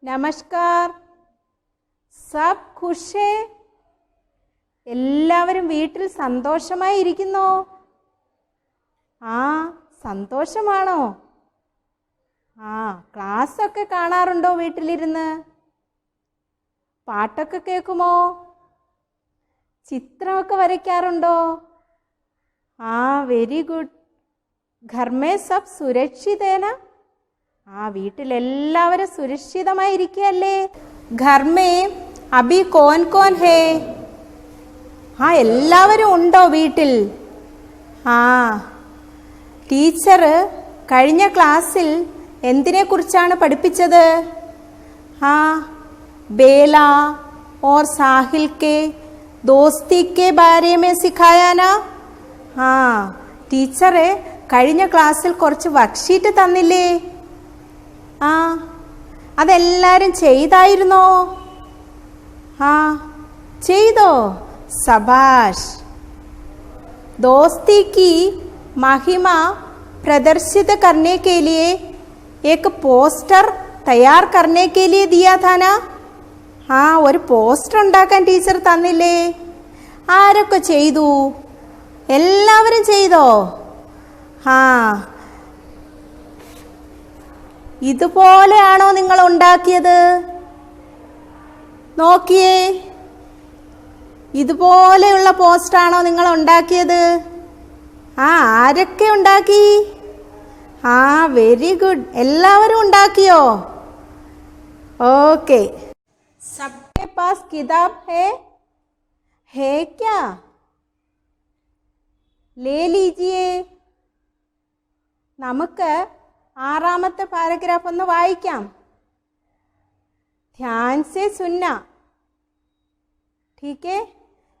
നമസ്കാർ. Sub ഖുഷേ? എല്ലാവരും വീട്ടിൽ സന്തോഷമായി ഇരിക്കുന്നോ? ആ, സന്തോഷമാണോ? ആ, ക്ലാസ്സൊക്കെ കാണാറുണ്ടോ വീട്ടിലിരുന്ന്? പാട്ടൊക്കെ കേൾക്കുമോ? ചിത്രമൊക്കെ വരയ്ക്കാറുണ്ടോ? ആ, വെരി ഗുഡ്. ഘർ മേ സബ് സുരക്ഷിതേന? ആ, വീട്ടിലെല്ലാവരും സുരക്ഷിതമായിരിക്കുകയല്ലേ? ഘർ മേ അഭി കോൻ കോൻ ഹേ? ആ, എല്ലാവരും ഉണ്ടോ വീട്ടിൽ? ആ, ടീച്ചർ കഴിഞ്ഞ ക്ലാസ്സിൽ എന്തിനെക്കുറിച്ചാണ് പഠിപ്പിച്ചത്? ആ, ബേല और साहिल के दोस्ती के बारे में सिखाया ना? ആ, ടീച്ചറെ കഴിഞ്ഞ ക്ലാസ്സിൽ കുറച്ച് വർക്ക്ഷീറ്റ് തന്നില്ലേ? ആ, അതെല്ലാവരും ചെയ്തായിരുന്നോ? ആ, ചെയ്തോ? സബാഷ്. दोस्ती की महिमा प्रदर्शित करने के लिए एक पोस्टर तैयार करने के लिए दिया था ना? ആ, ഒരു പോസ്റ്റർ ഉണ്ടാക്കാൻ ടീച്ചർ തന്നില്ലേ? ആരൊക്കെ ചെയ്തു? എല്ലാവരും ചെയ്തോ? ആ, ഇതുപോലെയാണോ നിങ്ങൾ ഉണ്ടാക്കിയത്? നോക്കിയേ, ഇതുപോലെയുള്ള പോസ്റ്ററാണോ നിങ്ങൾ ഉണ്ടാക്കിയത്? ആ, ആരൊക്കെ ഉണ്ടാക്കി? ആ, വെരി ഗുഡ്. എല്ലാവരും ഉണ്ടാക്കിയോ? ഓക്കെ. सबके पास किताब है क्या? ले लीजिए. നമുക്ക് ആറാമത്തെ പാരഗ്രാഫ് ഒന്ന് വായിക്കാം. ധ്യാൻ സേ സുന്ന. ടീക്കേ,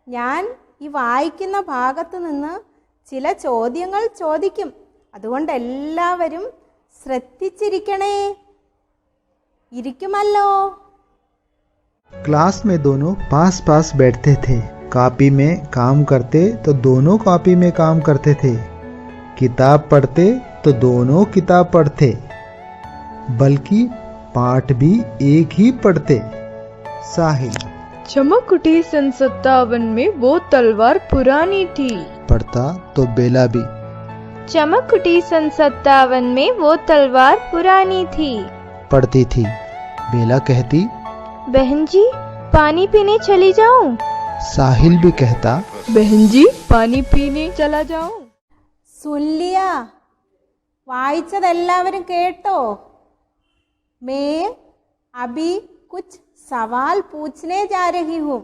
ഞാൻ ഈ വായിക്കുന്ന ഭാഗത്ത് നിന്ന് ചില ചോദ്യങ്ങൾ ചോദിക്കും. അതുകൊണ്ട് എല്ലാവരും ശ്രദ്ധിച്ചിരിക്കണേ. ഇരിക്കുമല്ലോ? क्लास में दोनों पास पास बैठते थे. कॉपी में काम करते तो दोनों कॉपी में काम करते थे. किताब पढ़ते तो दोनों किताब पढ़ते, बल्कि पाठ भी एक ही पढ़ते. साहिल. चमक-उठी सन 57 में वो तलवार पुरानी थी. पढ़ता तो बेला भी. चमक-उठी सन 57 में वो तलवार पुरानी थी. पढ़ती थी. बेला कहती, बहन जी पानी पीने चली जाऊं? साहिल भी कहता, बहन जी पानी पीने चला जाऊं? സുല്ലിയ, വായിച്ചത് എല്ലാവരും കേട്ടോ? മേ അഭി കുച്ച് സവാൽ പൂച്ഛനെ ജാ രഹി ഹൂം.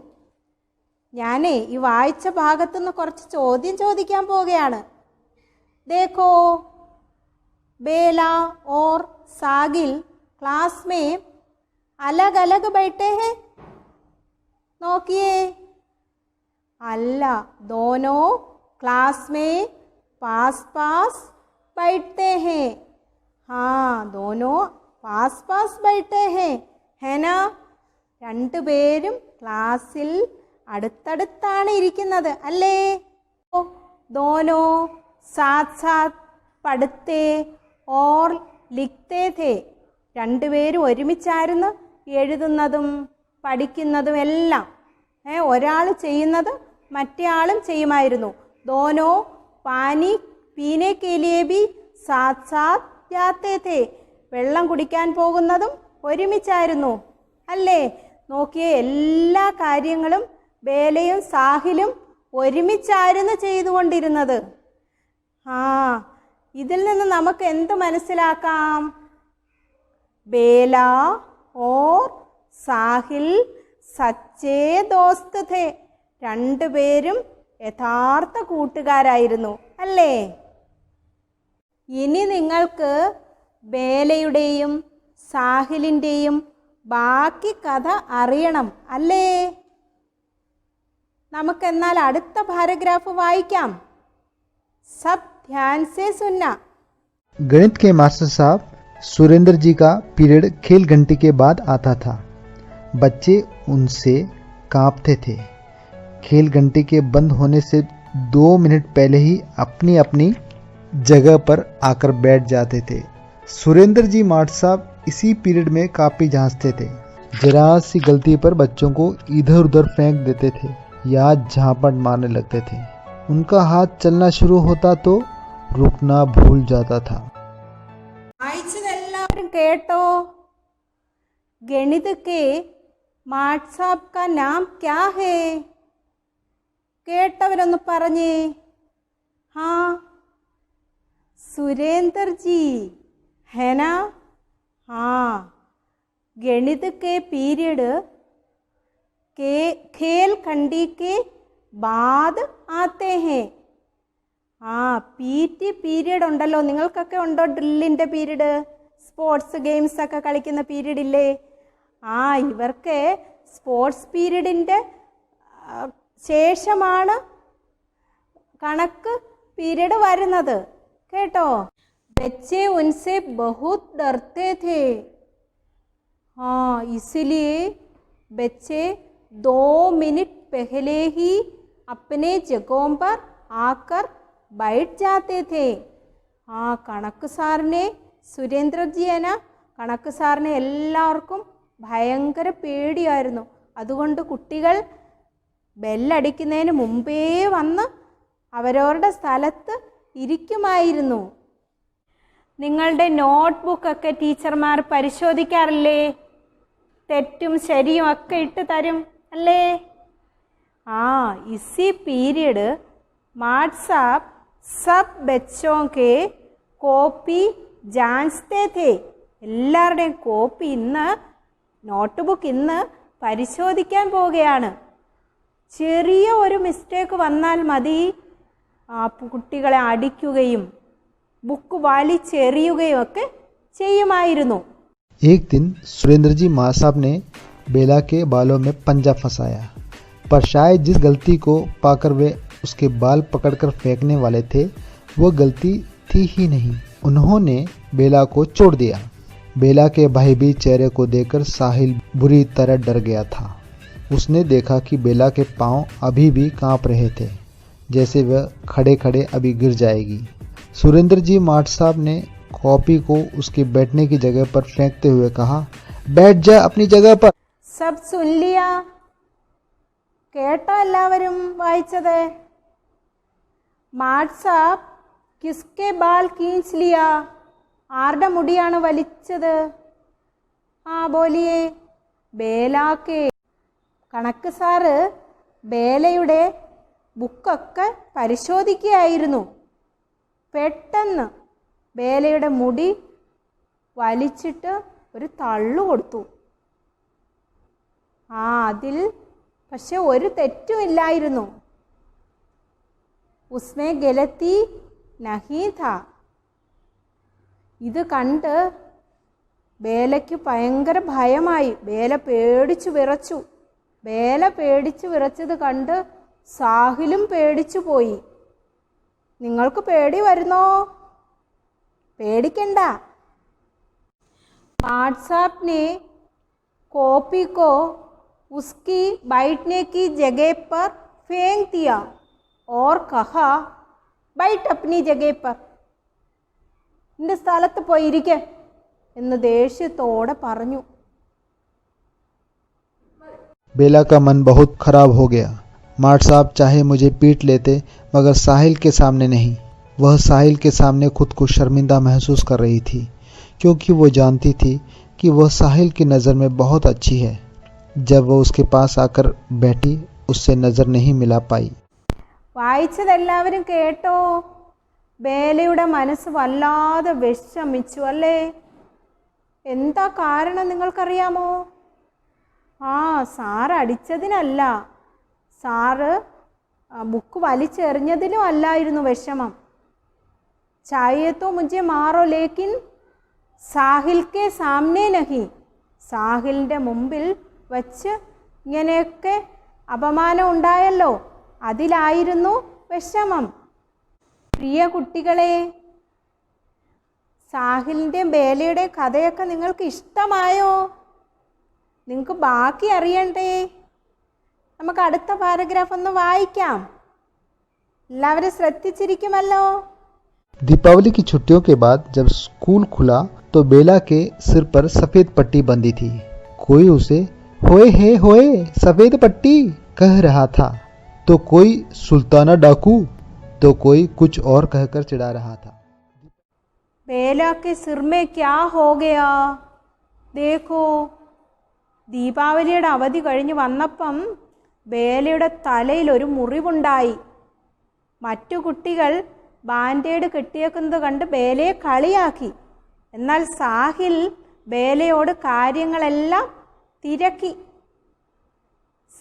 ഞാനേ ഈ വായിച്ച ഭാഗത്തുനിന്ന് കുറച്ച് ചോദ്യം ചോദിക്കാൻ പോവുകയാണ്. Dekho, Bela or സാഗിൽ class may अलग अलग बैठे हैं. നോക്കിയേ. അല്ല, दोनों क्लास में पास पास बैठते हैं. हाँ, दोनों पास पास बैठे हैं, है ना? രണ്ടുപേരും ക്ലാസ്സിൽ അടുത്തടുത്താണ് ഇരിക്കുന്നത്, അല്ലേ? दोनों साथ साथ पढ़ते और लिखते थे. രണ്ടുപേരും ഒരുമിച്ചായിരുന്നു എഴുതുന്നതും പഠിക്കുന്നതും എല്ലാം. ഒരാൾ ചെയ്യുന്നത് മറ്റേ ആളും ചെയ്യുമായിരുന്നു. ദോനോ പാനി പീനെ കെ ലിയേ ഭി സാത്ത് സാത്ത് ജാത്തേ ഥേ. വെള്ളം കുടിക്കാൻ പോകുന്നതും ഒരുമിച്ചായിരുന്നു, അല്ലേ? നോക്കിയേ, എല്ലാ കാര്യങ്ങളും ബേലയും സാഹിലും ഒരുമിച്ചായിരുന്നു ചെയ്തുകൊണ്ടിരുന്നത്. ആ, ഇതിൽ നിന്ന് നമുക്ക് എന്ത് മനസ്സിലാക്കാം? बेला और സാഹിൽ സച്ചേ ദോസ്ത് ഥേ. രണ്ടുപേരും യഥാർത്ഥ കൂട്ടുകാരായിരുന്നു, അല്ലേ? ഇനി നിങ്ങൾക്ക് ബേലയുടെയും സാഹിലിൻ്റെയും ബാക്കി കഥ അറിയണം, അല്ലേ? നമുക്കെന്നാൽ അടുത്ത പാരഗ്രാഫ് വായിക്കാം. സബ് ധ്യാൻ സേ സുന്ന. गणित के मास्टर साहब सुरेंद्र जी का पीरियड खेल घंटी के बाद आता था. बच्चे उनसे कांपते थे. खेल घंटी के बंद होने से 2 मिनट पहले ही अपनी अपनी जगह पर आकर बैठ जाते थे. सुरेंद्र जी मास्टर साहब इसी पीरियड में कापी जांचते थे। जरा सी गलती पर बच्चों को इधर उधर फेंक देते थे या झापट मारने लगते थे। उनका हाथ चलना शुरू होता तो रुकना भूल जाता था। വായിച്ചതെല്ലാവരും കേട്ടോ? गणित के माट साहब का नाम क्या है? കേട്ടവരൊന്ന് പറഞ്ഞേ. हाँ, सुरेंद्र जी है ना? हाँ, गणित के पीरियड के खेल खंडी के बाद आते हैं. ആ PT പീരീഡ് ഉണ്ടല്ലോ, നിങ്ങൾക്കൊക്കെ ഉണ്ടോ? ഡ്രില്ലിൻ്റെ പീരീഡ്, സ്പോർട്സ് ഗെയിംസ് ഒക്കെ കളിക്കുന്ന പീരീഡ് ഇല്ലേ? ആ ഇവർക്ക് സ്പോർട്സ് പീരീഡിൻ്റെ ശേഷമാണ് കണക്ക് പീരീഡ് വരുന്നത് കേട്ടോ. बच्चे उनसे बहुत डरते थे. हाँ, इसलिए बच्चे 2 मिनट पहले ही अपने जगहों पर आकर बैठ जाते थे. हाँ, കണക്ക് സാറിനെ, സുരേന്ദ്രജി എന്ന കണക്ക് സാറിനെ എല്ലാവർക്കും ഭയങ്കര പേടിയായിരുന്നു. അതുകൊണ്ട് കുട്ടികൾ ബെല്ലടിക്കുന്നതിന് മുമ്പേ വന്ന് അവരവരുടെ സ്ഥലത്ത് ഇരിക്കുമായിരുന്നു. നിങ്ങളുടെ നോട്ട്ബുക്കൊക്കെ ടീച്ചർമാർ പരിശോധിക്കാറില്ലേ? തെറ്റും ശരിയും ഒക്കെ ഇട്ട് തരും അല്ലേ? ആ ഇസി പീരീഡ് माट साहब सब बच्चों के കോപ്പി ജാൻസ്തേ थे. എല്ലാവരുടെയും കോപ്പി ഇന്ന്, നോട്ട്ബുക്ക് ഇന്ന് പരിശോധിക്കാൻ പോവുകയാണ്. ചെറിയ ഒരു മിസ്റ്റേക്ക് വന്നാൽ മതി കുട്ടികളെ അടിക്കുകയും ബുക്ക് വലിച്ചെറിയുകയും ഒക്കെ ചെയ്യുമായിരുന്നു. एक दिन सुरेंद्र जी माँ साहब ने बेला के बालों में पंजा फंसाया, पर शायद जिस गलती को पाकर वे उसके बाल पकड़कर फेंकने वाले थे वो गलती थी ही नहीं. उन्होंने बेला को छोड़ दिया. बेला के भयभीत चेहरे को देखकर साहिल बुरी तरह डर गया था. उसने देखा कि बेला के पांव अभी भी कांप रहे थे, जैसे वह खड़े खड़े अभी गिर जाएगी. सुरेंद्र जी माट साहब ने कॉपी को उसके बैठने की जगह पर फेंकते हुए कहा, बैठ जा अपनी जगह पर. सब सुन लिया? കേട്ടോ എല്ലാവരും വായിച്ചത്? മാട്ട് സാബ് കിസ്കെ ബാൽ കീഞ്ച് ലിയ? ആരുടെ മുടിയാണ് വലിച്ചത്? ആ ബോലിയേ. ബേലാക്കെ. കണക്ക് സാറ് ബേലയുടെ ബുക്കൊക്കെ പരിശോധിക്കുകയായിരുന്നു. പെട്ടെന്ന് ബേലയുടെ മുടി വലിച്ചിട്ട് ഒരു തള്ളു കൊടുത്തു. അതിൽ പക്ഷെ ഒരു തെറ്റുമില്ലായിരുന്നു. ഉസ്മേ ഗലത്തി നഹീ ഥാ. ഇത് കണ്ട് ബേലയ്ക്ക് ഭയങ്കര ഭയമായി. ബേല പേടിച്ചു വിറച്ചു. ബേല പേടിച്ചു വിറച്ചത് കണ്ട് സാഹിലും പേടിച്ചു പോയി. നിങ്ങൾക്ക് പേടി വരുന്നോ? പേടിക്കണ്ട. माट साहब ने कॉपी को उसकी बैठने की जगह पर फेंक दिया और कहा, बैठ अपनी जगह पर. നിന്റെ സ്ഥലത്ത് പോയിരിക്കെ എന്ന് ദേഷ്യത്തോടെ പറഞ്ഞു. बेला का मन बहुत खराब हो गया. माट साहब चाहे मुझे पीट लेते मगर साहिल के सामने नहीं. वह साहिल के सामने खुद को शर्मिंदा महसूस कर रही थी, क्योंकि वो जानती थी कि वह साहिल की नज़र में बहुत अच्छी है. जब वह उसके पास आकर बैठी उससे नज़र नहीं मिला पाई. വായിച്ചതെല്ലാവരും കേട്ടോ? ബേലയുടെ മനസ്സ് വല്ലാതെ വിഷമിച്ചു അല്ലേ? എന്താ കാരണം നിങ്ങൾക്കറിയാമോ? സാറ് അടിച്ചതിനല്ല, സാറ് ബുക്ക് വലിച്ചെറിഞ്ഞതിനും അല്ലായിരുന്നു വിഷമം. ചായത്തോ മുझे മാറോ ലേക്കിൻ സാഹിൽ കെ സാമനെ നഹി. സാഹിലിൻ്റെ മുമ്പിൽ വച്ച് ഇങ്ങനെയൊക്കെ അപമാനം ഉണ്ടായല്ലോ, അതിലായിരുന്നു വിഷമം. പ്രിയ കുട്ടികളെ, സാഹിലിൻ്റെയും ബേലയുടെ കഥയൊക്കെ നിങ്ങൾക്ക് ഇഷ്ടമായോ? നിങ്ങൾക്ക് ബാക്കി അറിയണ്ടേ? നമുക്ക് അടുത്ത പാരഗ്രാഫ് ഒന്ന് വായിക്കാം. എല്ലാവരും ശ്രദ്ധിച്ചിരിക്കുമല്ലോ? दीपावली की छुट्टियों के बाद जब स्कूल खुला तो बेला के सिर पर सफेद पट्टी बंधी थी। कोई उसे होए सफेद पट्टी कह रहा था, तो कोई सुल्ताना डाकू, तो कोई कुछ और कहकर चिढ़ा रहा था। बेला के सिर में क्या हो गया? देखो, ദീപാവലിയുടെ അവധി കഴിഞ്ഞ് വന്നപ്പം ബേലയുടെ തലയിൽ ഒരു മുറിവുണ്ടായി. മറ്റു കുട്ടികൾ ബാൻഡേഡ് കെട്ടിയേക്കുന്നത് കണ്ട് ബേലയെ കളിയാക്കി. എന്നാൽ സാഹിൽ ബേലയോട് കാര്യങ്ങളെല്ലാം തിരക്കി.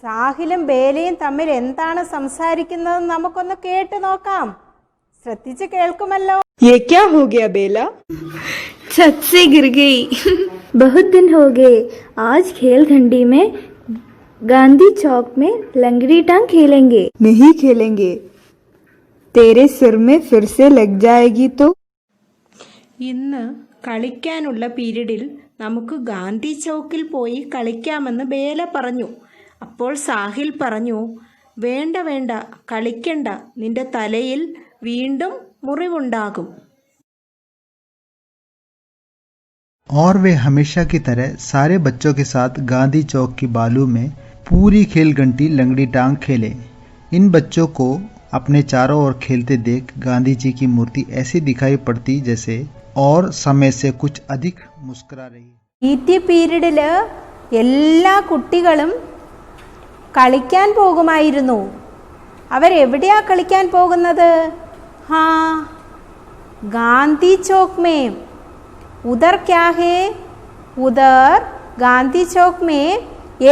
സാഹിലും ബേലയും തമ്മിൽ എന്താണ് സംസാരിക്കുന്നത് നമുക്കൊന്ന് കേട്ട് നോക്കാം. ശ്രദ്ധിച്ച് കേൾക്കുമല്ലോ. ये क्या हो गया बेला? छत से गिर गई। बहुत दिन हो गए, आज खेल घंटी में गांधी चौक में लंगड़ी टांग खेलेंगे। नहीं खेलेंगे, तेरे सिर में फिर से लग जाएगी तो। ഇന്ന് കളിക്കാനുള്ള പീരീഡിൽ നമുക്ക് ഗാന്ധി ചൗക്കിൽ പോയി കളിക്കാമെന്ന് ബേല പറഞ്ഞു. അപ്പോൾ സാഹിൽ പറഞ്ഞു, വേണ്ട വേണ്ട, കളിക്കണ്ട, നിന്റെ തലയിൽ വീണ്ടും മുറിവുണ്ടാകും. और वे हमेशा की तरह सारे बच्चों के साथ गांधी चौक की बालू में पूरी खेल घंटी लंगड़ी टांग खेले। इन बच्चों को अपने चारों ओर खेलते देख गांधी जी की मूर्ति ऐसी दिखाई पड़ती जैसे और समय से कुछ अधिक मुस्कुरा रही। PT പീരീഡിൽ എല്ലാ കുട്ടികളും കളിക്കാൻ പോകുമായിരുന്നു. അവരെവിടെയാ കളിക്കാൻ പോകുന്നത്? हाँ, गांधी चौक में. उधर क्या है? उधर गांधी चौक में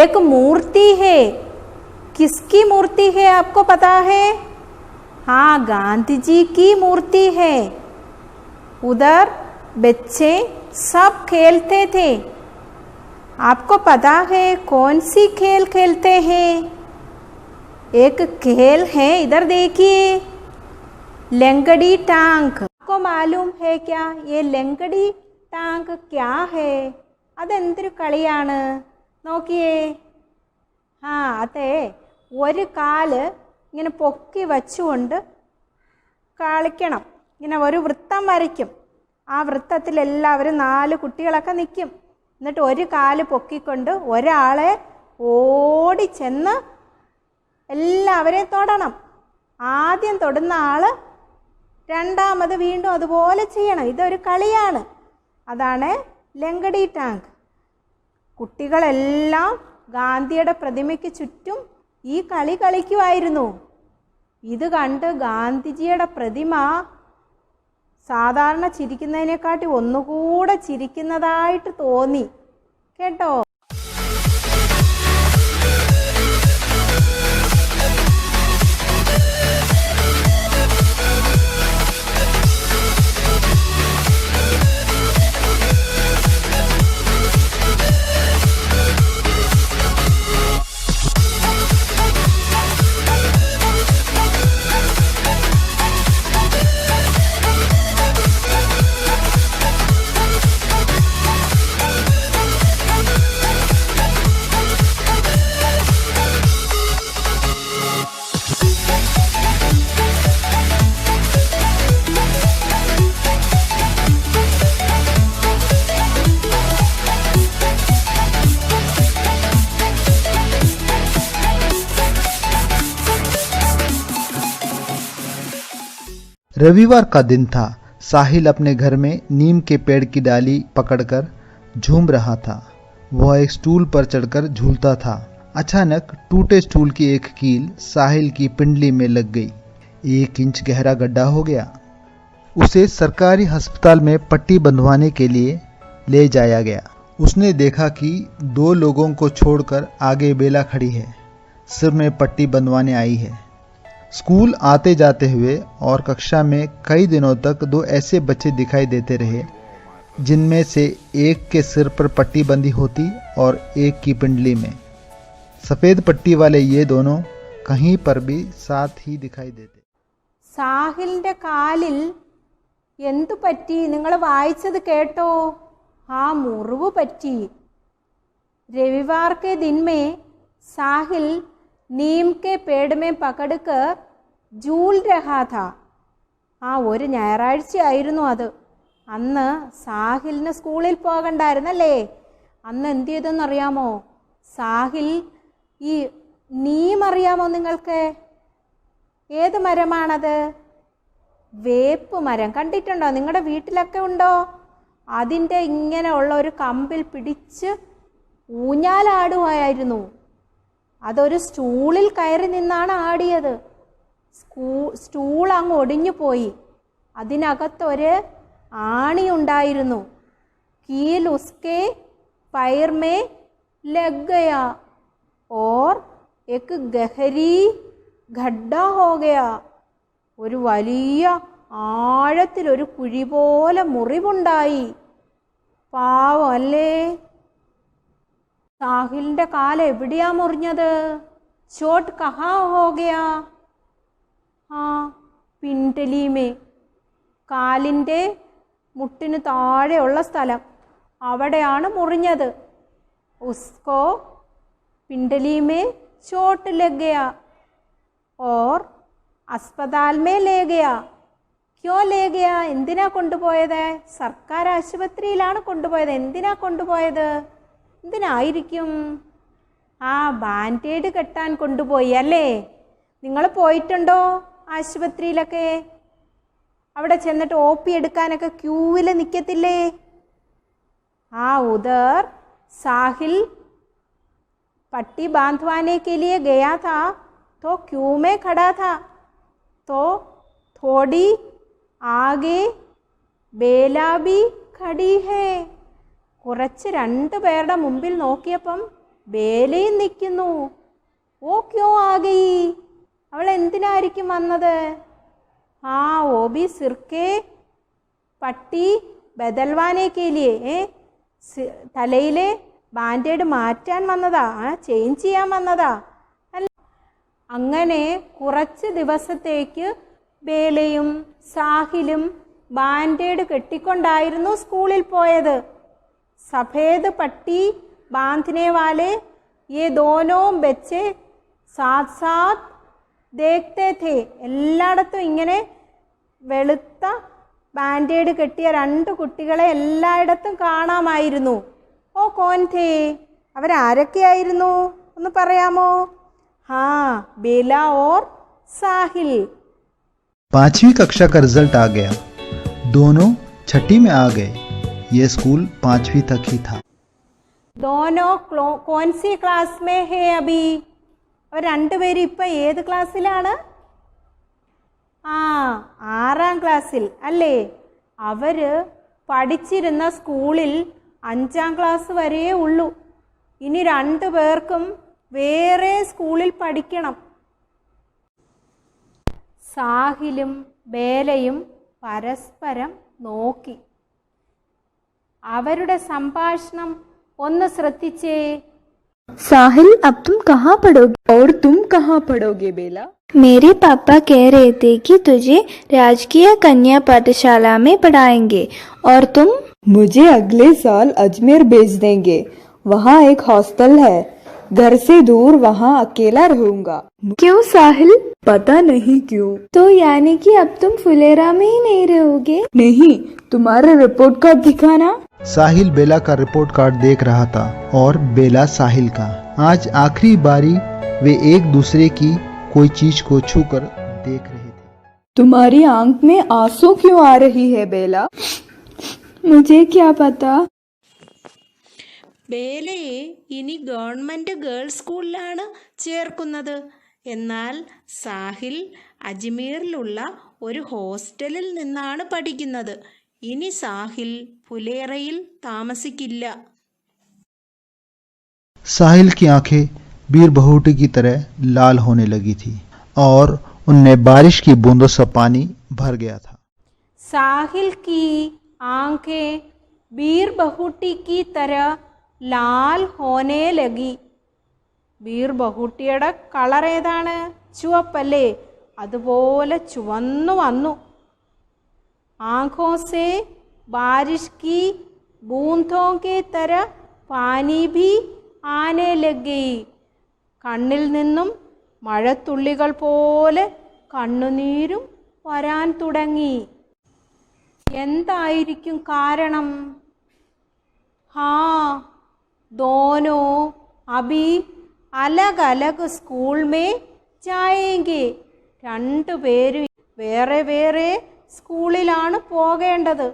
एक मूर्ति है. किसकी मूर्ति है आपको पता है? हाँ, गांधी जी की मूर्ति है. उधर बच्चे सब खेलते थे. आपको पता है कौन सी खेल खेलते हैं? एक खेल है, इधर देखिए, लंगड़ी टांग. आपको मालूम है क्या ये लंगड़ी टांग क्या है? അതെന്തൊരു കളിയാണ്? നോക്കിയേ. ആ, അതെ, ഒരു കാല് ഇങ്ങനെ പൊക്കി വച്ചുകൊണ്ട് കളിക്കണം. ഇങ്ങനെ ഒരു വൃത്തം വരയ്ക്കും. ആ വൃത്തത്തിൽ എല്ലാവരും 4 കുട്ടികളൊക്കെ നിൽക്കും. എന്നിട്ട് ഒരു കാല് പൊക്കിക്കൊണ്ട് ഒരാളെ ഓടി ചെന്ന് എല്ലാവരെയും തൊടണം. ആദ്യം തൊടുന്ന ആൾ രണ്ടാമത് വീണ്ടും അതുപോലെ ചെയ്യണം. ഇതൊരു കളിയാണ്. അതാണ് ലംഗടി ടാങ്ക്. കുട്ടികളെല്ലാം ഗാന്ധിയുടെ പ്രതിമയ്ക്ക് ചുറ്റും ഈ കളി കളിക്കുമായിരുന്നു. ഇത് കണ്ട് ഗാന്ധിജിയുടെ പ്രതിമ സാധാരണ ചിരിക്കുന്നതിനെക്കാട്ടി ഒന്നുകൂടെ ചിരിക്കുന്നതായിട്ട് തോന്നി. കേട്ടോ? रविवार का दिन था। साहिल अपने घर में नीम के पेड़ की डाली पकड़कर झूम रहा था। वह एक स्टूल पर चढ़कर झूलता था। अचानक टूटे स्टूल की एक कील साहिल की पिंडली में लग गई। 1 इंच गहरा गड्ढा हो गया। उसे सरकारी अस्पताल में पट्टी बंधवाने के लिए ले जाया गया। उसने देखा कि 2 लोगों को छोड़कर आगे बेला खड़ी है, सिर में पट्टी बंधवाने आई है। स्कूल आते जाते हुए और कक्षा में कई दिनों तक 2 ऐसे बच्चे दिखाई देते रहे जिनमें से एक के सिर पर पट्टी बंधी होती और एक की पिंडली में। सफ़ेद पट्टी वाले ये दोनों कहीं पर भी साथ ही दिखाई देते। സാഹിലിൻ്റെ കാലിൽ എന്തു പറ്റി? നിങ്ങൾ വായിച്ചത് കേട്ടോ? ആ, മുറിവ് പറ്റി. रविवार के दिन में साहिल नीम के पेड़ में पकड़कर झूल रहा था. ഒരു ഞായറാഴ്ചയായിരുന്നു അത്. അന്ന് സാഹിലിന് സ്കൂളിൽ പോകണ്ടായിരുന്നല്ലേ. അന്ന് എന്ത് ചെയ്തെന്നറിയാമോ? സാഹിൽ ഈ നീം അറിയാമോ നിങ്ങൾക്ക്? ഏത് മരമാണത്? വേപ്പ് മരം. കണ്ടിട്ടുണ്ടോ? നിങ്ങളുടെ വീട്ടിലൊക്കെ ഉണ്ടോ? അതിൻ്റെ ഇങ്ങനെ ഉള്ള ഒരു കമ്പിൽ പിടിച്ച് ഊഞ്ഞാലാടുകയായിരുന്നു. അതൊരു സ്റ്റൂളിൽ കയറി നിന്നാണ് ആടിയത്. സ്റ്റൂൾ അങ്ങ് ഒടിഞ്ഞു പോയി. അതിനകത്തൊരു ആണി ഉണ്ടായിരുന്നു. कील उसके पैर में लग गया और एक गहरी गड्ढा हो गया. ഒരു വലിയ ആഴത്തിലൊരു കുഴി പോലെ മുറിവുണ്ടായി. പാവം അല്ലേ? സാഹിലിൻ്റെ കാല് എവിടെയാ മുറിഞ്ഞത്? ചോട്ട് കഹാ ഹോ ഗയാ? പിൻഡലിമേ, കാലിൻ്റെ മുട്ടിന് താഴെയുള്ള സ്ഥലം, അവിടെയാണ് മുറിഞ്ഞത്. ഉസ്കോ പിൻഡലിമേ ചോട്ട് ലഗ് ഗയാ ഓർ अस्पताल में ले गया. क्यों ले गया? എന്തിനാ കൊണ്ടുപോയത്? സർക്കാർ ആശുപത്രിയിലാണ് കൊണ്ടുപോയത്. എന്തിനാ കൊണ്ടുപോയത്? എന്തിനായിരിക്കും? ബാൻഡേഡ് കെട്ടാൻ കൊണ്ടുപോയി അല്ലേ? നിങ്ങൾ പോയിട്ടുണ്ടോ ആശുപത്രിയിലൊക്കെ? അവിടെ ചെന്നിട്ട് OP എടുക്കാനൊക്കെ ക്യൂവിൽ നിൽക്കത്തില്ലേ? उधर साहिल पट्टी बांधवाने के लिए गया था तो क्यू में खड़ा था. तो थोड़ी आगे बेला भी खड़ी है. കുറച്ച് 2 പേരുടെ മുമ്പിൽ നോക്കിയപ്പം ബേലയും നിൽക്കുന്നു. ഓ ക്യോ ആഗി? അവൾ എന്തിനായിരിക്കും വന്നത്? वो भी सिर के പട്ടി ബദൽവാനെ കേലിയെ, തലയിലെ ബാൻഡേഡ് മാറ്റാൻ വന്നതാ, ചേഞ്ച് ചെയ്യാൻ വന്നതാ. അങ്ങനെ കുറച്ച് ദിവസത്തേക്ക് ബേലയും സാഹിലും ബാൻഡേഡ് കെട്ടിക്കൊണ്ടായിരുന്നു സ്കൂളിൽ പോയത്. സഫേദ് പട്ടി ബാന്ധനെ വാലെ യേ ദോനോ ബच्चे സാത്ത് സാത്ത് ദേഖ്തേ ഥേ. എല്ലായിടത്തും ഇങ്ങനെ വെളുത്ത ബാൻഡേഡ് കെട്ടിയ 2 കുട്ടികളെ എല്ലായിടത്തും കാണാമായിരുന്നു. ഓ കോൻ ഥേ? അവരാരൊക്കെയായിരുന്നു ഒന്ന് പറയാമോ? बेला और साहिल. 5वीं कक्षा का रिजल्ट आ गया. दोनों छठी में आ गए. ये स्कूल 5वीं तक ही था. दोनों कौन सी क्लास में है अभी? അവർ 2 പേരും ഇപ്പം ഏത് ക്ലാസ്സിലാണ്? 6ാം ക്ലാസ്സിൽ അല്ലേ? അവർ പഠിച്ചിരുന്ന സ്കൂളിൽ 5ാം ക്ലാസ് വരെയേ ഉള്ളൂ. ഇനി 2 പേർക്കും വേറെ സ്കൂളിൽ പഠിക്കണം. സാഹിലും ബേലയും പരസ്പരം നോക്കി. അവരുടെ സംഭാഷണം ഒന്ന് ശ്രദ്ധിച്ചേ. साहिल, अब तुम कहाँ पढ़ोगे? और तुम कहाँ पढ़ोगे बेला? मेरे पापा कह रहे थे कि तुझे राजकीय कन्या पाठशाला में पढ़ाएंगे. और तुम? मुझे अगले साल अजमेर भेज देंगे. वहाँ एक हॉस्टल है. घर से दूर, वहाँ अकेला रहूंगा. क्यों साहिल? पता नहीं क्यों. तो यानी कि अब तुम फुलेरा में ही नहीं रहोगे? नहीं, तुम्हारा रिपोर्ट कार्ड दिखाना. साहिल बेला का रिपोर्ट कार्ड देख रहा था और बेला साहिल का. आज आखिरी बारी वे एक दूसरे की कोई चीज को छूकर देख रहे थे. तुम्हारी आंख में आंसू क्यों आ रही है बेला? मुझे क्या पता. ബേലയെ ഇനി ഗവൺമെൻറ് ഗേൾസ് സ്കൂളിലാണ് ചേർക്കുന്നത്. എന്നാൽ സാഹിൽ അജ്മീറിലുള്ള ഒരു ഹോസ്റ്റലിൽ നിന്നാണ് പഠിക്കുന്നത്. ഇനി സാഹിൽ ഫുലേറയിൽ താമസിക്കില്ല. साहिल की आंखें बीर बहुटी की तरह लाल होने लगी थी और उनमें बारिश की बूंदों से पानी भर गया था. साहिल की आंखें बीर बहुटी की तरह ലാൽ ഹോനെ ലഗി. ബീർ ബഹുട്ടിയുടെ കളർ ഏതാണ്? ചുവപ്പല്ലേ? അതുപോലെ ചുവന്നു വന്നു. ആംഖോ സേ ബാരിഷ് കി ബൂന്തോ കെ തര പാനി ഭി ആനെ ലഗി. കണ്ണിൽ നിന്നും മഴത്തുള്ളികൾ പോലെ കണ്ണുനീരും വരാൻ തുടങ്ങി. എന്തായിരിക്കും കാരണം? ഹാ, ദോനോ അബി അലഗ് അലഗ് സ്കൂൾ മേ ജായേംഗെ. രണ്ടുപേരും വേറെ വേറെ സ്കൂളിലാണ് പോകേണ്ടത്.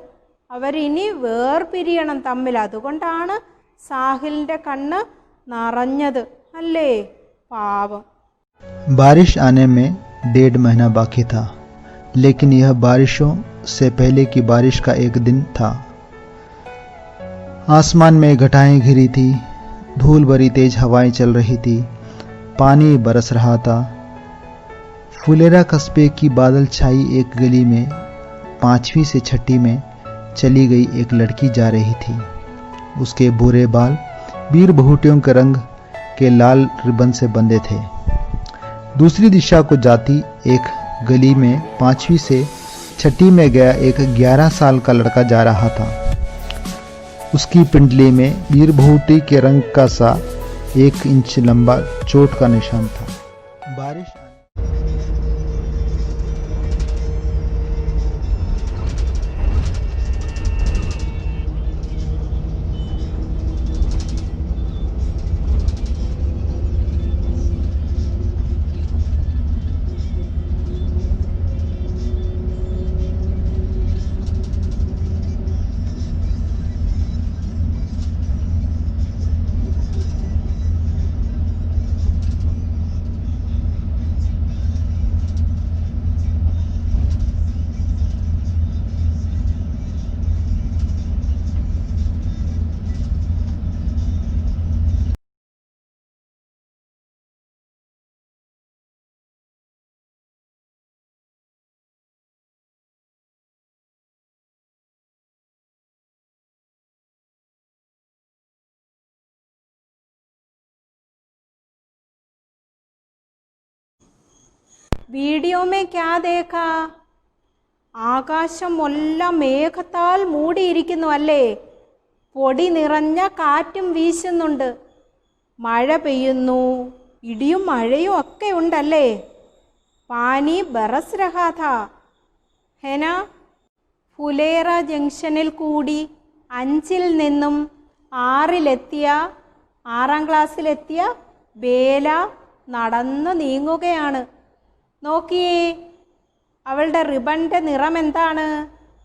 അവരിനി വേർപിരിയണം തമ്മിൽ. അതുകൊണ്ടാണ് സാഹിലിൻ്റെ കണ്ണ് നിറഞ്ഞത് അല്ലേ? പാവം. बारिश आने में 1.5 महीना बाकी था, लेकिन यह बारिशों से पहले की बारिश का एक दिन था। आसमान में घटाएं घिरी थी, धूल भरी तेज हवाएं चल रही थी, पानी बरस रहा था। फुलेरा कस्बे की बादल छाई एक गली में 5वीं से 6ठी में चली गई एक लड़की जा रही थी। उसके भूरे बाल बीर बहुटियों के रंग के लाल रिबन से बंधे थे। दूसरी दिशा को जाती एक गली में 5वीं से 6ठी में गया एक 11 साल का लड़का जा रहा था। उसकी पिंडली में बीर बहुटी के रंग का सा 1 इंच लंबा चोट का निशान था। बारिश വീഡിയോ മേ ക്യാ ദേഖാ? ആകാശം എല്ലാം മേഘത്താൽ മൂടിയിരിക്കുന്നു അല്ലേ? പൊടി നിറഞ്ഞ കാറ്റും വീശുന്നുണ്ട്. മഴ പെയ്യുന്നു, ഇടിയും മഴയും ഒക്കെ ഉണ്ടല്ലേ? പാനി ബറസ് രഹാ ഥാ ഹെന. ഫുലേറ ജംഗ്ഷനിൽ കൂടി 5ൽ നിന്നും 6ാം ക്ലാസ്സിലെത്തിയ ബേല നടന്നു നീങ്ങുകയാണ്. നോക്കിയേ, അവളുടെ റിബണിൻ്റെ നിറം എന്താണ്?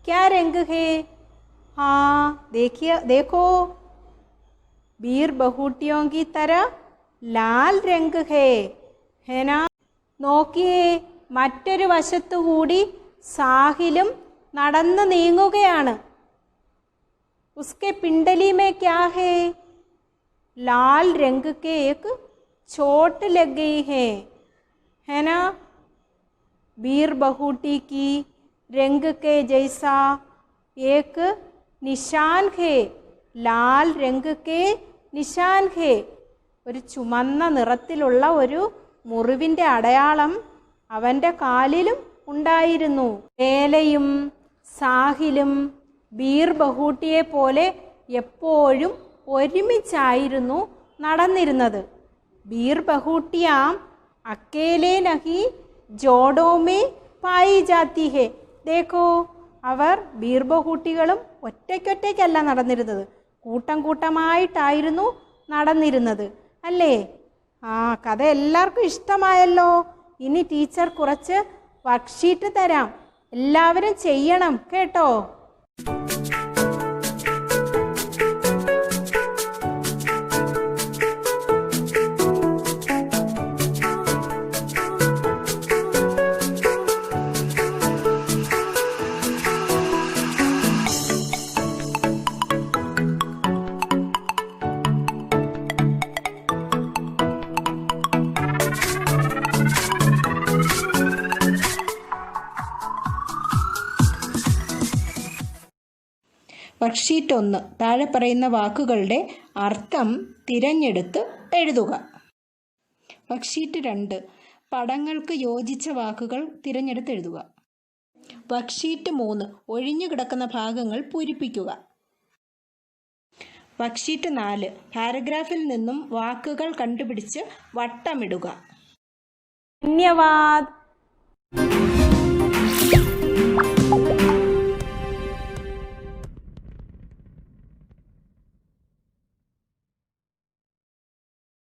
ക്യാ രംഗ് ഹേ? ഹാ, ദേഖോ, ബീർ ബഹൂട്ടിയോं की तरह ലാൽ രംഗ് ഹേ ഹെന. നോക്കിയേ, മറ്റൊരു വശത്തുകൂടി സാഹിലും നടന്നു നീങ്ങുകയാണ്. ഉസ്കെ പിണ്ടലി മേ ക്യാ ഹേ? लाल रंग के एक चोट लग गई है ना? बीर बहुटी की रंग के जैसा एक निशान है, लाल रंग के निशान है. ഒരു ചുമന്ന നിറത്തിലുള്ള ഒരു മുറിവിൻ്റെ അടയാളം അവൻ്റെ കാലിലും ഉണ്ടായിരുന്നു. ബേലയും സാഹിലും ബീർ ബഹൂട്ടിയെ പോലെ എപ്പോഴും ഒരുമിച്ചായിരുന്നു നടന്നിരുന്നത്. ബീർ ബഹൂട്ടിയാം അക്കേലെ നഹി ജോഡോമേ പായി ജാത്തി ഹെ. ദേഖോ, അവർ ബീർ ബഹൂട്ടികളും ഒറ്റയ്ക്കൊറ്റയ്ക്കല്ല നടന്നിരുന്നത്, കൂട്ടം കൂട്ടമായിട്ടായിരുന്നു നടന്നിരുന്നത് അല്ലേ? ആ കഥ എല്ലാവർക്കും ഇഷ്ടമായല്ലോ. ഇനി ടീച്ചർ കുറച്ച് വർക്ക്ഷീറ്റ് തരാം, എല്ലാവരും ചെയ്യണം കേട്ടോ. വർക്ക്ഷീറ്റ് 1, താഴെ പറയുന്ന വാക്കുകളുടെ അർത്ഥം തിരഞ്ഞെടുത്ത് എഴുതുക. വർക്ക്ഷീറ്റ് 2, പടങ്ങൾക്ക് യോജിച്ച വാക്കുകൾ തിരഞ്ഞെടുത്ത് എഴുതുക. വർക്ക്ഷീറ്റ് 3, ഒഴിഞ്ഞു കിടക്കുന്ന ഭാഗങ്ങൾ പൂരിപ്പിക്കുക. വർക്ക്ഷീറ്റ് 4, പാരഗ്രാഫിൽ നിന്നും വാക്കുകൾ കണ്ടുപിടിച്ച് വട്ടമിടുക. ധന്യവാദ്.